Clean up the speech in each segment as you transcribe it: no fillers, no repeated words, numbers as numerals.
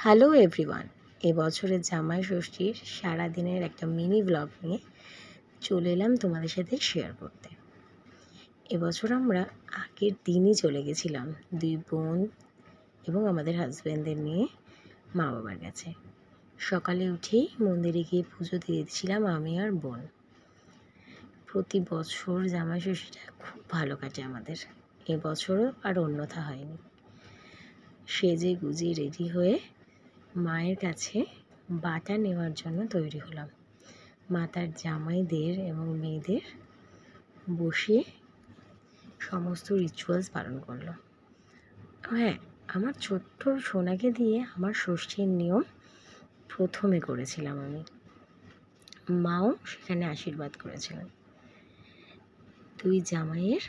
Hello everyone, এবছরের জামাই ষষ্ঠীর সারাদিনের একটা মিনি ব্লগ নিয়ে চলে এলাম তোমাদের সাথে শেয়ার করতে। এবছর আমরা আগের দিনই চলে গেছিলাম দুই বোন এবং আমাদের হাজব্যান্ডদের নিয়ে মা বাবার কাছে। সকালে উঠেই মন্দিরে গিয়ে পুজো দিয়েছিলাম আমি আর বোন। প্রতি বছর জামাই ষষ্ঠীটা খুব ভালো কাটে আমাদের, এবছরও আর অন্যথা হয়নি। সেজে গুজে রেডি হয়ে মায়ের কাছে বাটা নেওয়ার জন্য তৈরি হলাম। মা তার জামাইদের এবং মেয়েদের বসিয়ে সমস্ত রিচুয়ালস পালন করলো। হ্যাঁ, আমার ছোট্ট সোনাকে দিয়ে আমার ষষ্ঠীর নিয়ম প্রথমে করেছিলাম আমি। মাও সেখানে আশীর্বাদ করেছিলেন। দুই জামাইয়ের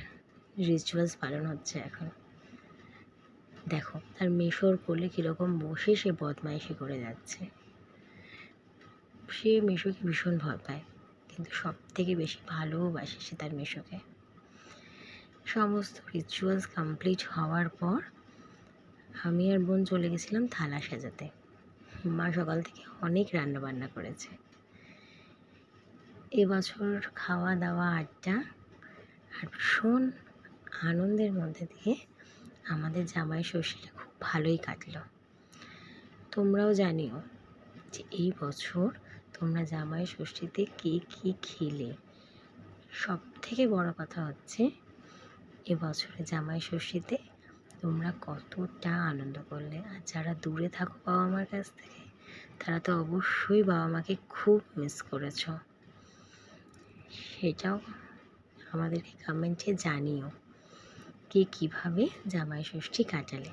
রিচুয়ালস পালন হচ্ছে এখন। দেখো তার মেশোর কোলে কীরকম বসে সে বদমাইশি করে যাচ্ছে। সে মেশোকে ভীষণ ভয় পায়, কিন্তু সব থেকে বেশি ভালোবাসে সে তার মেশোকে। সমস্ত রিচুয়ালস কমপ্লিট হওয়ার পর আমি আর বোন চলে গেছিলাম থালা সাজাতে। মা সকাল থেকে অনেক রান্নাবান্না করেছে। এবছর খাওয়া দাওয়া আড্ডা আর ভীষণ আনন্দের মধ্যে দিয়ে আমাদের জামাই ষষ্ঠীটা খুব ভালোই কাটলো। তোমরাও জানিও যে এই বছর তোমরা জামাই ষষ্ঠীতে কে কী খেলে। সব থেকে বড় কথা হচ্ছে এবছরে জামাই ষষ্ঠীতে তোমরা কতটা আনন্দ করলে। আর যারা দূরে থাকো বাবা মার কাছ থেকে, তারা তো অবশ্যই বাবা মাকে খুব মিস করেছ। সেটাও আমাদেরকে কমেন্টে জানিও কে কীভাবে জামাই ষষ্ঠী কাটালে।